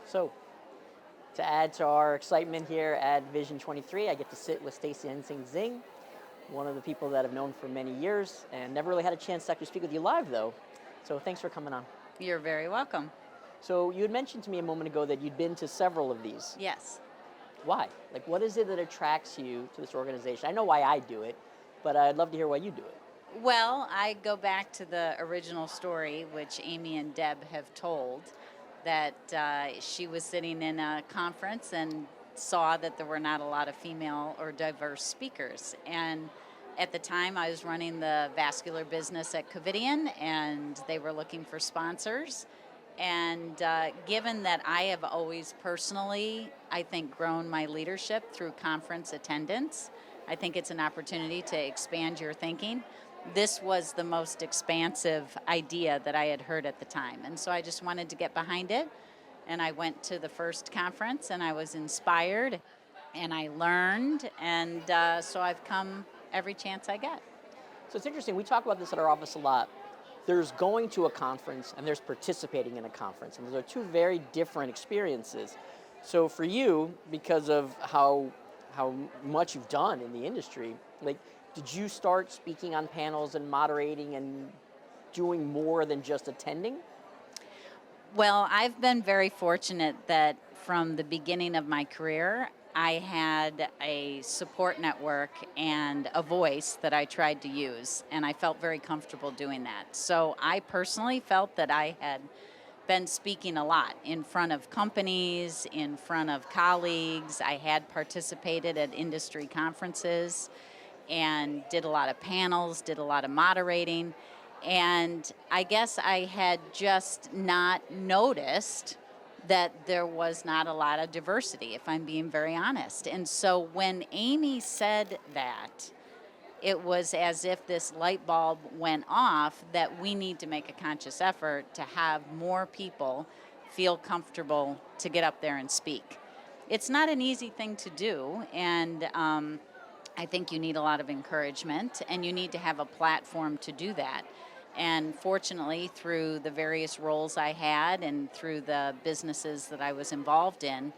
So, to add to our excitement here at Vision 23, I get to sit with Stacy and Enxing, one of the people that I've known for many years, and never really had a chance to actually speak with you live, though. So thanks for coming on. You're very welcome. So you had mentioned to me a moment ago that you'd been to several of these. Yes. Why? Like, what is it that attracts you to this organization? I know why I do it, but I'd love to hear why you do it. Well, I go back to the original story, which Amy and Deb have told, that she was sitting in a conference and saw that there were not a lot of female or diverse speakers. And at the time, I was running the vascular business at Covidian, and they were looking for sponsors. And given that I have always personally, I think, grown my leadership through conference attendance, I think it's an opportunity to expand your thinking. This was the most expansive idea that I had heard at the time. And so I just wanted to get behind it. And I went to the first conference, and I was inspired, and I learned. And so I've come every chance I get. So it's interesting, we talk about this at our office a lot. There's going to a conference and there's participating in a conference, and those are two very different experiences. So for you, because of how much you've done in the industry, like, did you start speaking on panels and moderating and doing more than just attending? Well, I've been very fortunate that from the beginning of my career, I had a support network and a voice that I tried to use, and I felt very comfortable doing that. So I personally felt that I had been speaking a lot in front of companies, in front of colleagues. I had participated at industry conferences and did a lot of panels, did a lot of moderating, and I guess I had just not noticed that there was not a lot of diversity, if I'm being very honest. And so when Amy said that, it was as if this light bulb went off that we need to make a conscious effort to have more people feel comfortable to get up there and speak. It's not an easy thing to do, and I think you need a lot of encouragement, and you need to have a platform to do that. And fortunately, through the various roles I had and through the businesses that I was involved in,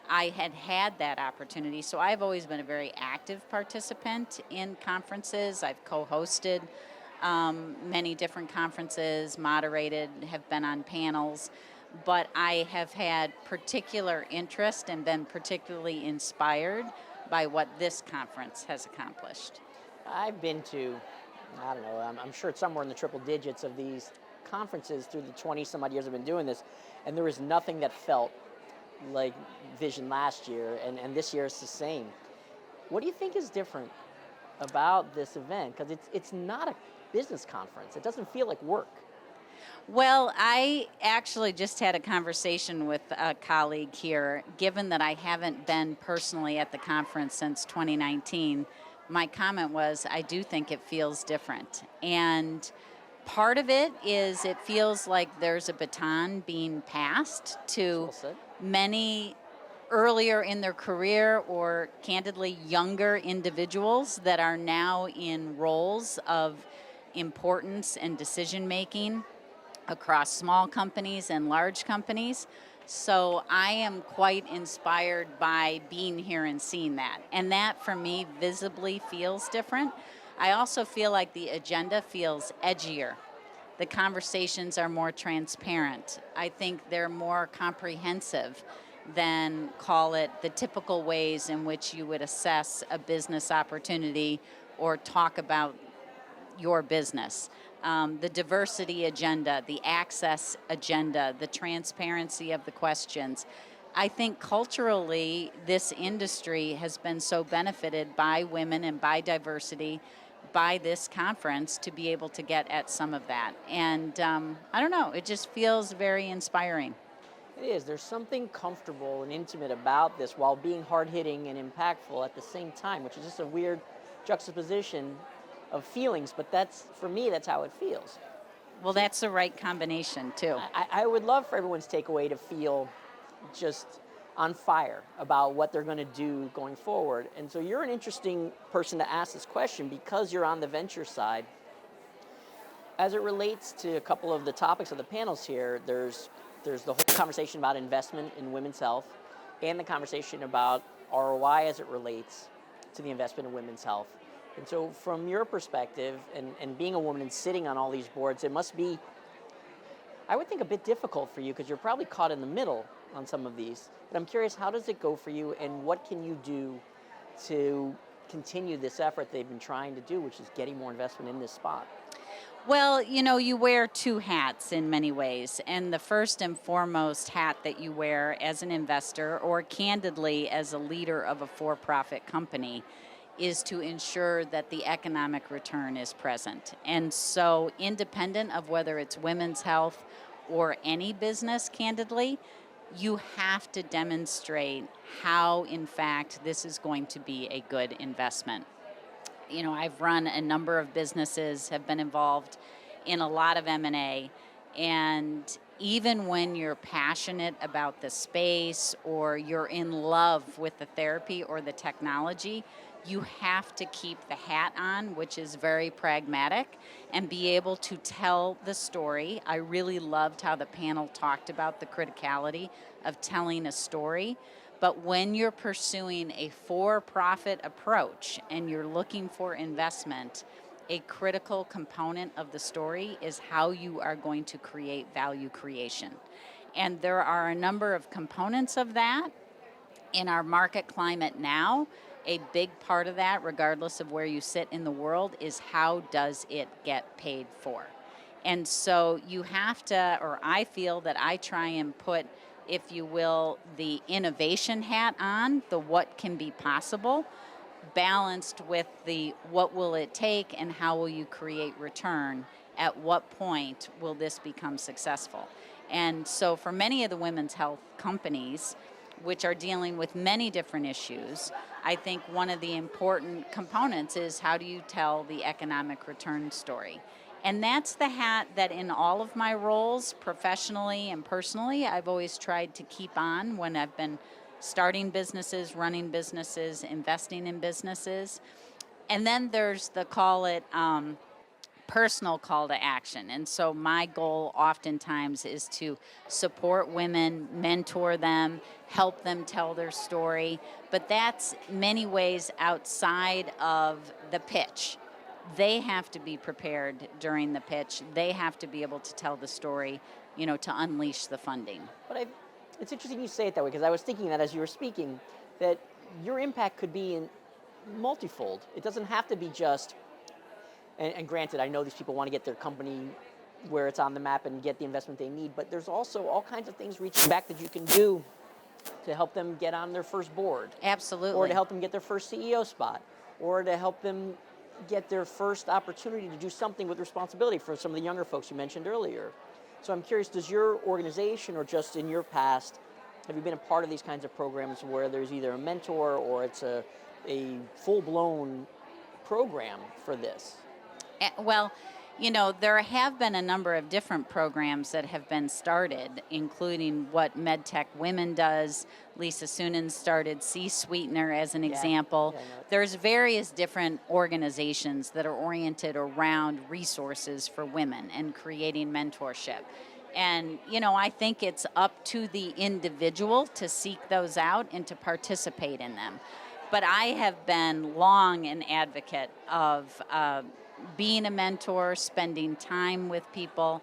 I had that opportunity. So I've always been a very active participant in conferences. I've co-hosted many different conferences, moderated, have been on panels, but I have had particular interest and been particularly inspired by what this conference has accomplished. I've been to, I don't know, I'm sure it's somewhere in the triple digits of these conferences through the 20 some odd years I've been doing this, and there is nothing that felt like Vision last year, and this year it's the same. What do you think is different about this event? Because it's not a business conference. It doesn't feel like work. Well, I actually just had a conversation with a colleague here. Given that I haven't been personally at the conference since 2019, my comment was, I do think it feels different. And part of it is it feels like there's a baton being passed to many earlier in their career or candidly younger individuals that are now in roles of importance and decision making across small companies and large companies. So I am quite inspired by being here and seeing that. And that for me visibly feels different. I also feel like the agenda feels edgier. The conversations are more transparent. I think they're more comprehensive than, call it, the typical ways in which you would assess a business opportunity or talk about your business. The diversity agenda, the access agenda, the transparency of the questions. I think culturally, this industry has been so benefited by women and by diversity, by this conference, to be able to get at some of that. And I don't know, it just feels very inspiring. It is. There's something comfortable and intimate about this while being hard-hitting and impactful at the same time, which is just a weird juxtaposition of feelings, but that's, for me, that's how it feels. Well, that's the right combination, too. I would love for everyone's takeaway to feel just on fire about what they're going to do going forward. And so you're an interesting person to ask this question because you're on the venture side. As it relates to a couple of the topics of the panels here, there's the whole conversation about investment in women's health and the conversation about ROI as it relates to the investment in women's health. And so from your perspective, and being a woman and sitting on all these boards, it must be, I would think, a bit difficult for you because you're probably caught in the middle on some of these. But I'm curious, how does it go for you, and what can you do to continue this effort they've been trying to do, which is getting more investment in this spot? Well, you wear two hats in many ways. And the first and foremost hat that you wear as an investor, or candidly as a leader of a for profit company, is to ensure that the economic return is present. And so, independent of whether it's women's health or any business, candidly, you have to demonstrate how, in fact, this is going to be a good investment. I've run a number of businesses, have been involved in a lot of M&A, and even when you're passionate about the space or you're in love with the therapy or the technology, you have to keep the hat on, which is very pragmatic, and be able to tell the story. I really loved how the panel talked about the criticality of telling a story. But when you're pursuing a for-profit approach and you're looking for investment, a critical component of the story is how you are going to create value creation. And there are a number of components of that in our market climate now. A big part of that, regardless of where you sit in the world, is how does it get paid for? And so you have to, or I feel that I try and put, if you will, the innovation hat on, the what can be possible, balanced with the what will it take and how will you create return, at what point will this become successful. And so for many of the women's health companies, which are dealing with many different issues, I think one of the important components is how do you tell the economic return story. And that's the hat that in all of my roles, professionally and personally, I've always tried to keep on when I've been starting businesses, running businesses, investing in businesses. And then there's the personal call to action. And so my goal oftentimes is to support women, mentor them, help them tell their story. But that's many ways outside of the pitch. They have to be prepared during the pitch. They have to be able to tell the story, to unleash the funding. But it's interesting you say it that way, because I was thinking that as you were speaking, that your impact could be in multifold. It doesn't have to be just, and granted, I know these people want to get their company where it's on the map and get the investment they need, but there's also all kinds of things reaching back that you can do to help them get on their first board. Absolutely. Or to help them get their first CEO spot, or to help them get their first opportunity to do something with responsibility for some of the younger folks you mentioned earlier. So I'm curious, does your organization, or just in your past, have you been a part of these kinds of programs where there's either a mentor or it's a full-blown program for this? Well, there have been a number of different programs that have been started, including what MedTech Women does. Lisa Sunan started C-Sweetener as an example. Yeah, There's various different organizations that are oriented around resources for women and creating mentorship. And, I think it's up to the individual to seek those out and to participate in them. But I have been long an advocate of being a mentor, spending time with people.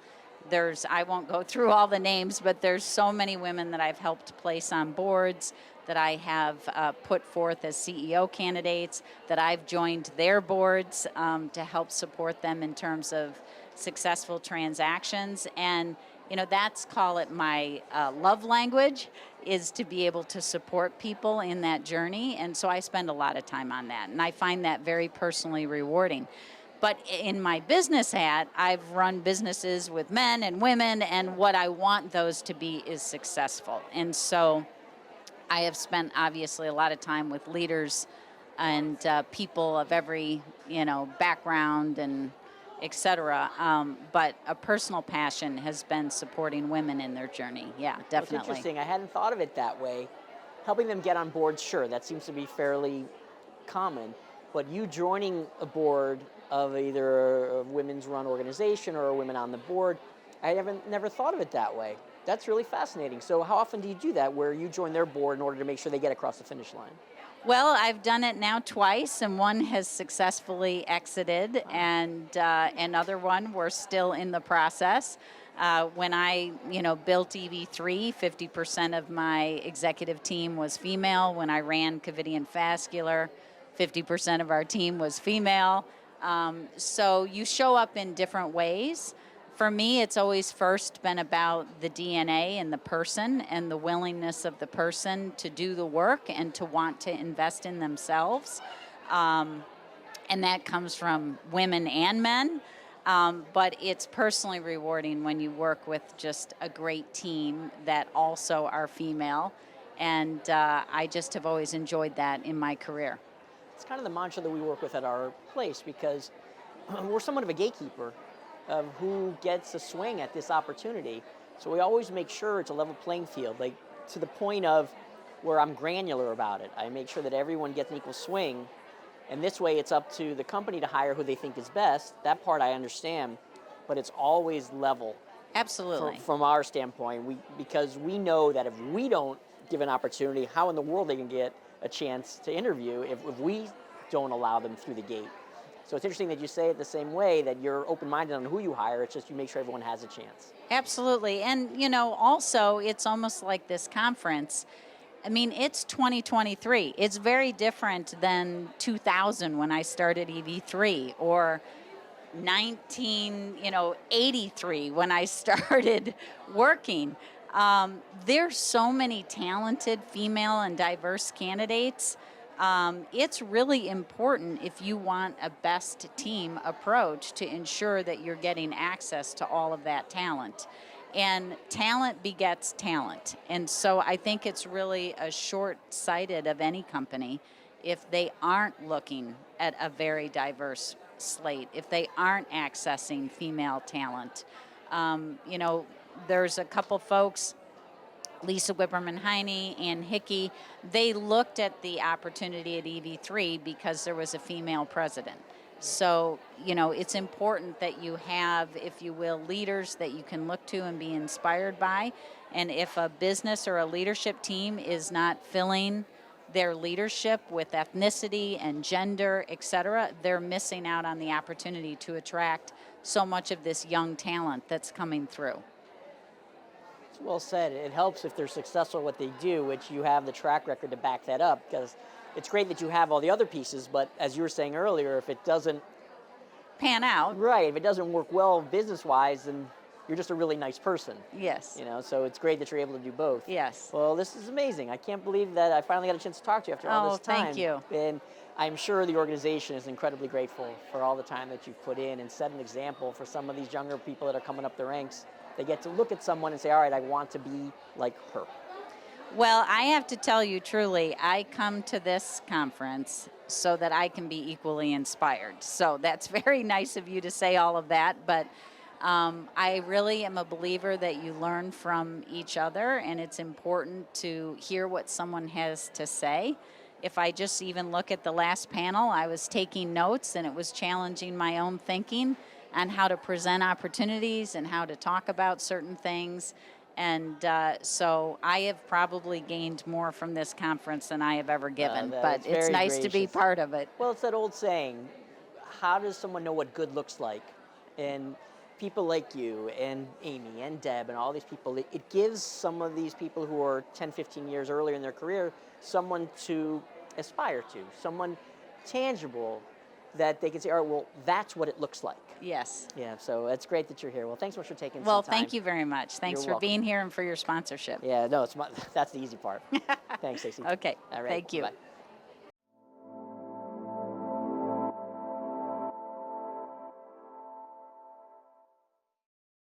I won't go through all the names, but there's so many women that I've helped place on boards, that I have put forth as CEO candidates, that I've joined their boards to help support them in terms of successful transactions. And, that's, call it my love language, is to be able to support people in that journey. And so I spend a lot of time on that. And I find that very personally rewarding. But in my business hat, I've run businesses with men and women, and what I want those to be is successful. And so I have spent, obviously, a lot of time with leaders and people of every, background and et cetera. But a personal passion has been supporting women in their journey. Yeah, definitely. It's interesting. I hadn't thought of it that way. Helping them get on board, sure, that seems to be fairly common. But you joining a board of either a women's run organization or a women on the board. I never thought of it that way. That's really fascinating. So how often do you do that, where you join their board in order to make sure they get across the finish line? Well, I've done it now twice, and one has successfully exited, and another one we're still in the process. When I, built EV3, 50% of my executive team was female. When I ran Covidien Vascular, 50% of our team was female. So you show up in different ways. For me, it's always first been about the DNA and the person and the willingness of the person to do the work and to want to invest in themselves. And that comes from women and men. But it's personally rewarding when you work with just a great team that also are female. And I just have always enjoyed that in my career. It's kind of the mantra that we work with at our place, because we're somewhat of a gatekeeper of who gets a swing at this opportunity. So we always make sure it's a level playing field, like to the point of where I'm granular about it. I make sure that everyone gets an equal swing, and this way it's up to the company to hire who they think is best. That part I understand, but it's always level. Absolutely. From our standpoint, because we know that if we don't give an opportunity, how in the world they can get a chance to interview if we don't allow them through the gate. So it's interesting that you say it the same way, that you're open-minded on who you hire. It's just you make sure everyone has a chance. Absolutely. And, also it's almost like this conference. I mean, it's 2023. It's very different than 2000 when I started EV3, or 1983 when I started working. There's so many talented female and diverse candidates. It's really important, if you want a best team approach, to ensure that you're getting access to all of that talent. And talent begets talent. And so I think it's really a short-sighted of any company if they aren't looking at a very diverse slate, if they aren't accessing female talent. There's a couple folks, Lisa Wipperman-Heine and Hickey, they looked at the opportunity at EV3 because there was a female president. So, it's important that you have, if you will, leaders that you can look to and be inspired by. And if a business or a leadership team is not filling their leadership with ethnicity and gender, et cetera, they're missing out on the opportunity to attract so much of this young talent that's coming through. Well said. It helps if they're successful at what they do, which you have the track record to back that up, because it's great that you have all the other pieces, but as you were saying earlier, if it doesn't pan out, right, if it doesn't work well business-wise, then you're just a really nice person. Yes. So it's great that you're able to do both. Yes. Well, this is amazing. I can't believe that I finally got a chance to talk to you after all this time. Oh, thank you. And I'm sure the organization is incredibly grateful for all the time that you've put in and set an example for some of these younger people that are coming up the ranks. They get to look at someone and say, all right, I want to be like her. Well, I have to tell you truly, I come to this conference so that I can be equally inspired. So that's very nice of you to say all of that, but I really am a believer that you learn from each other, and it's important to hear what someone has to say. If I just even look at the last panel, I was taking notes, and it was challenging my own thinking on how to present opportunities and how to talk about certain things. And so I have probably gained more from this conference than I have ever given, but it's nice to be part of it. Well, it's that old saying, how does someone know what good looks like? And people like you and Amy and Deb and all these people, it gives some of these people who are 10, 15 years earlier in their career someone to aspire to, someone tangible that they can say, all right, well, that's what it looks like. Yes. Yeah, so it's great that you're here. Well, thanks so much for taking some time. Well, thank you very much. Thanks You're for being here and for your sponsorship. Yeah, no, that's the easy part. Thanks, Stacy. Okay, All right, thank you. bye.